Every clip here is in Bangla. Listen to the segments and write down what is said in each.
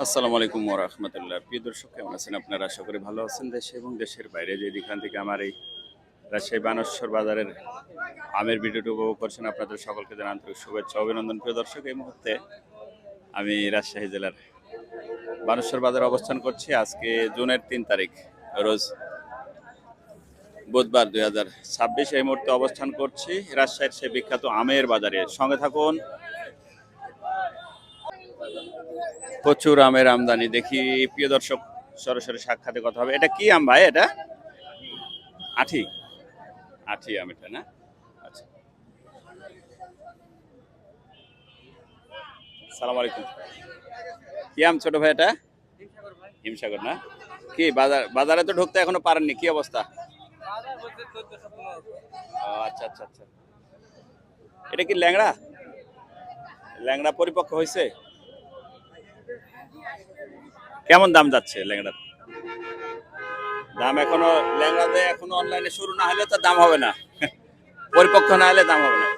আসসালামু আলাইকুম ওয়া রাহমাতুল্লাহ। প্রিয় দর্শক, কেমন আছেন আপনারা? আশা করি ভালো আছেন। দেশে এবং দেশের বাইরে যেখান থেকে আমার এই রাজশাহী বানেশ্বর বাজারের আমের ভিডিওটি উপভোগ করছেন, আপনাদের সকলকে জানাই আন্তরিক শুভেচ্ছা ও অভিনন্দন। প্রিয় দর্শক, এই মুহূর্তে আমি রাজশাহী জেলার বানেশ্বর বাজারে অবস্থান করছি। আজকে জুনের 3 তারিখ, রোজ বুধবার 2026। এই মুহূর্তে অবস্থান করছি রাজশাহীর সেই বিখ্যাত আমের বাজারে। সঙ্গে থাকুন। প্রচুর আমের আমদানি দেখি। প্রিয় দর্শক, সরাসরি সাক্ষাতে কথা হবে। এটা কি আম ভাই? এটা আঠি আঠি আম এটা না? আচ্ছা, সালাম আলাইকুম। কি আম ছোট ভাই এটা? হিমসাগর না? কি বাজারে তো ঢুকতে এখনো পারেননি, কি অবস্থা? ও আচ্ছা আচ্ছা আচ্ছা। এটা কি ল্যাংড়া? ল্যাংড়া পরিপক্ক হয়েছে? কেমন দাম যাচ্ছে ল্যাংড়ার? দাম এখনো ল্যাংড়াতে এখনো অনলাইনে শুরু না হলে তো দাম হবে না। পরিপক্ক না হলে দাম হবে না।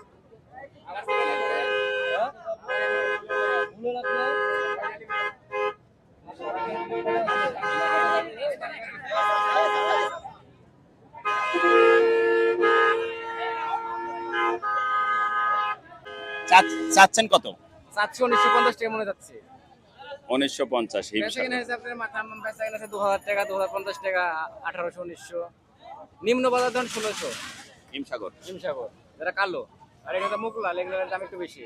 চাচ্ছেন কত? চাচ্ছি 1950 টাকা মনে যাচ্ছে। 1950 বেচা কিনা হয়েছে আপনার মাথা বেচা কিনা আছে 2000 টাকা, 2050 টাকা, 1800, 1900। নিম্ন বাজার ধরুন 1600। হিমসাগর হিমসাগর যেটা কালো, আর এগুলো মুকুল লাল, এগুলোর দাম একটু বেশি।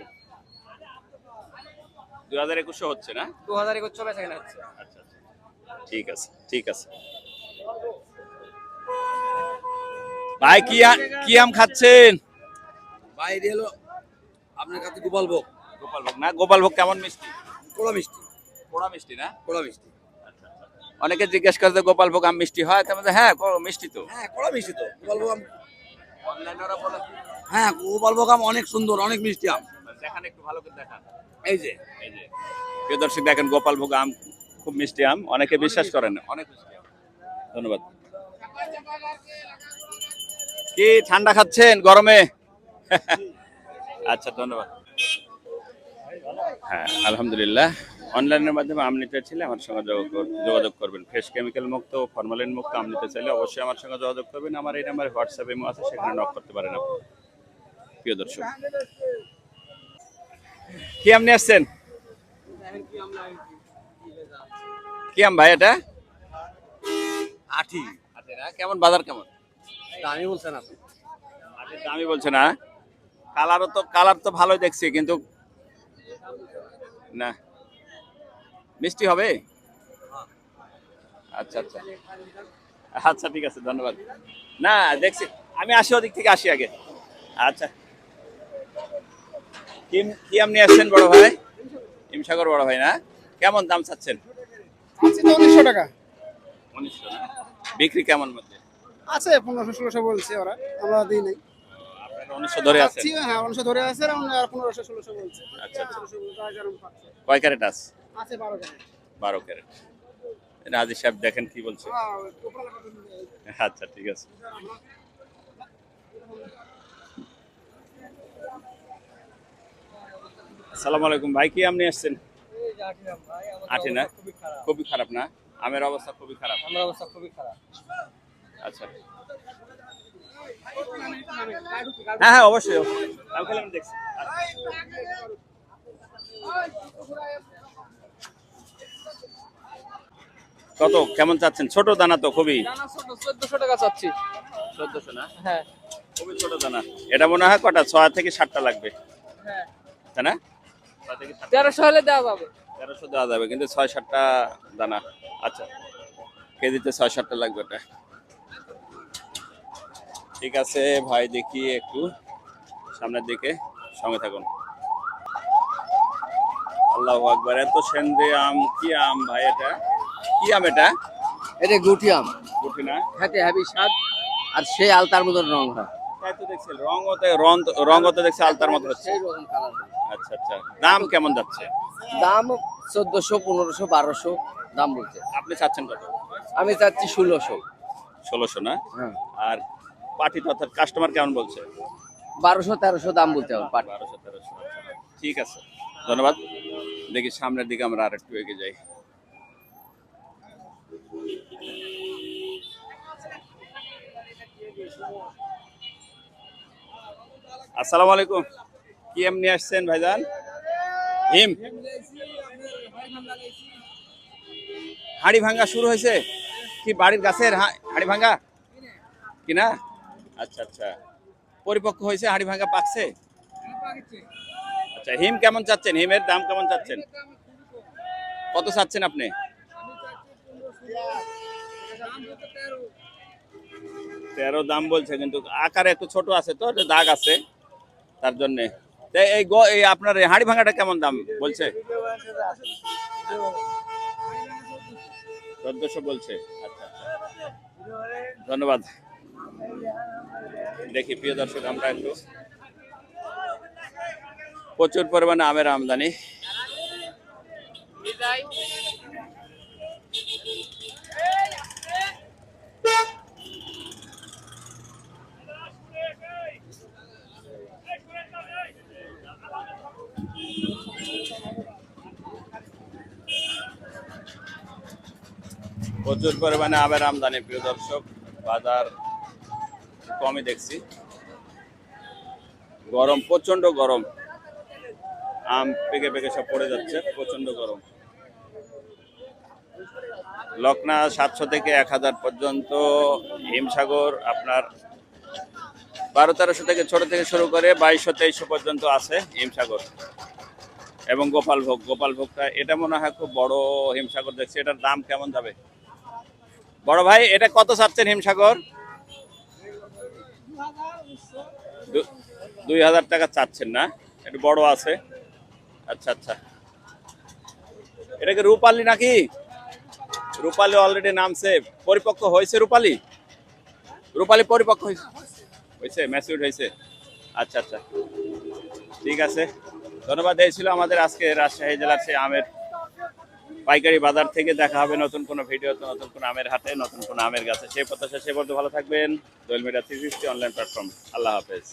2021 হচ্ছে না? 2021 বেচা কিনা হচ্ছে। আচ্ছা আচ্ছা, ঠিক আছে ঠিক আছে। ভাই কি আম খাচ্ছেন? বাইরে হলো আপনার কাছে গোপালভোগ। গোপালভোগ না? গোপালভোগ কেমন মিষ্টি? কোড়া মিষ্টি। পোড়া মিষ্টি না? কোড়া মিষ্টি। অনেকে জিজ্ঞেস করে যে গোপালভোগ আম মিষ্টি হয়, তার মধ্যে হ্যাঁ মিষ্টি তো। হ্যাঁ কোড়া মিষ্টি তো গোপালভোগ আম। অনলাইনে ওরা বলে। হ্যাঁ গোপালভোগ আম অনেক সুন্দর, অনেক মিষ্টি আম। দেখান একটু ভালো করে দেখান। এই যে এই যে প্রিয় দর্শক, দেখেন গোপালভোগ আম খুব মিষ্টি আম, অনেকে বিশ্বাস করেন না, অনেক মিষ্টি আম। ধন্যবাদ। কি ঠান্ডা খাচ্ছেন গরমে? আচ্ছা, ধন্যবাদ। হ্যাঁ, আলহামদুলিল্লাহ। অনলাইনের মাধ্যমে আম নিতে চাইলে আমার সঙ্গে যোগাযোগ করবেন। ফ্রেশ কেমিক্যাল মুক্ত ও ফরমালিন মুক্ত আম নিতে চাইলে অবশ্যই আমার সঙ্গে যোগাযোগ করবেন। আমার এই নাম্বারে হোয়াটসঅ্যাপ ইমো আছে, সেখানে নক করতে পারেন আপনি। প্রিয় দর্শক, কি আম নিয়ে আসছেন? কি আম ভাই এটা? আঠি। আচ্ছা না, কেমন বাজার কেমন? দামি বলছেন আপনি। আচ্ছা, দামি বলছে না? কালার তো ভালোই দেখছি, কিন্তু না মিষ্টি হবে। আচ্ছা আচ্ছা আচ্ছা, ঠিক আছে, ধন্যবাদ। না দেখছি, আমি আসি ওদিক থেকে আসি আগে। আচ্ছা, কি আম নিয়ে আসছেন বড় ভাই? হিমসাগর বড় ভাই না? কেমন দাম চাচ্ছেন? আছে তো 1900 টাকা। 1900 না? বিক্রি কেমন মধ্যে? আছে 1500, 1600 বলছে ওরা, আমরা দিই নাই। আপনারা 1900 ধরে আছেন? হ্যাঁ 1900 ধরে আছে, আর 1500, 1600 বলছে। আচ্ছা আচ্ছা। 1700 বলছে, আর যেরকম পাচ্ছে। কয় ক্যারেট আছে? আছে 12 টাকা। 12 ক্যারেট। রাজি সাহেব দেখেন কি বলছে। হ্যাঁ আচ্ছা, ঠিক আছে। আসসালামু আলাইকুম ভাই, কি আম নিয়ে আসছেন? আঠি না? খুবই খারাপ না? আমের অবস্থা খুবই খারাপ। আমার অবস্থা খুবই খারাপ। আচ্ছা, হ্যাঁ হ্যাঁ, অবশ্যই অবশ্যই। আমি খেলে আমি দেখছি। কত কেমন চাচ্ছেন? ছোট দানা তো খুবই। দানা ছোট, 1400 টাকা চাচ্ছি। 1400 না? হ্যাঁ খুবই ছোট দানা। এটা মনে হয় কটা 6 থেকে 7টা লাগবে, হ্যাঁ, তাই না? 6 থেকে 7টা। 1300 হলে দেওয়া যাবে। 1300 দেওয়া যাবে, কিন্তু 6-7টা দানা। আচ্ছা, কেজিতে 6-7টা লাগবে ওটা। ঠিক আছে ভাই, দেখি একটু সামনের দিকে, সঙ্গে থাকুন। আল্লাহু আকবার, এত সেন্দে আম! কি আম ভাই এটা? কি আম এটা? এটা গুটি আম। গুটি না? খেতে হেভি স্বাদ, আর সেই আলতার মতন রং হয়। তাই তো দেখছি, রং হতে দেখছি আলতার মতো হচ্ছে। সেই রকম কালার। আচ্ছা আচ্ছা, দাম কেমন যাচ্ছে? দাম 1400, 1500, 1200 দাম বলছে। আপনি চাচ্ছেন কত? আমি চাচ্ছি 1600। 1600 না? হ্যাঁ আর পাটি তো অর্থাৎ কাস্টমার কেমন বলছে? 1200, 1300 দাম বলতে হবে। 1200-1300। ঠিক আছে, ধন্যবাদ। দেখি সামনের দিকে আমরা আর একটু এগিয়ে যাই। আসসালামু আলাইকুম। কি এম নিয়ে আসছেন ভাইজান? হিম হাড়ি ভাঙ্গা শুরু হয়েছে কি বাড়ির গাছের হাড়ি ভাঙ্গা কিনা? আচ্ছা আচ্ছা, পরিপক্ক হয়েছে, হাড়ি ভাঙ্গা পাকছে। আচ্ছা, হিম কেমন চাচ্ছেন? হিমের দাম কেমন চাচ্ছেন? কত চাচ্ছেন আপনি? 13 দাম বলছে, কিন্তু আকারে একটু ছোট আছে তো, একটু দাগ আছে তার জন্য। এই আপনার এই হাড়ি ভাঙাটা কেমন দাম বলছে? 1400 বলছে। আচ্ছা আচ্ছা, ধন্যবাদ। দেখি প্রিয় দর্শক, আমরা একটু প্রচুর পরিমাণে আমের আমদানি। প্রচুর পরিমাণে আমের আমদানি প্রিয় দর্শক, বাজার কমই দেখছি। গরম, প্রচন্ড গরম, আম পেকে পেকে সব পড়ে যাচ্ছে, প্রচন্ড গরম। লকনা 700 থেকে 1000 পর্যন্ত, হিমসাগর আপনার 1200-1300 থেকে ছোট থেকে শুরু করে 2200-2300 পর্যন্ত আছে হিমসাগর। এবং গোপালভোগটা এটা মনে হয় খুব বড় হিমসাগর দেখছি। এটার দাম কেমন যাবে বড় ভাই? এটা কত চাচ্ছেন হিমসাগর? 2000 টাকা চাচ্ছেন না? একটু বড় আছে। আচ্ছা আচ্ছা, এটা কি রূপালী নাকি? রূপালী অলরেডি নামছে, পরিপক্ক হয়েছে। রূপালী পরিপক্ক হয়েছে, ম্যাচিউরড হয়েছে। আচ্ছা আচ্ছা, ঠিক আছে, ধন্যবাদ। এই ছিল আমাদের আজকে রাজশাহী জেলার সেই আমের পাইকারি বাজার থেকে। দেখা হবে নতুন কোনো ভিডিওতে, নতুন কোনো আমের হাটে, নতুন কোনো আমের গাছে। সেই প্রত্যাশা, সে পর্যন্ত ভালো থাকবেন। দোয়েল মিডিয়া 360 অনলাইন প্ল্যাটফর্ম। আল্লাহ হাফেজ।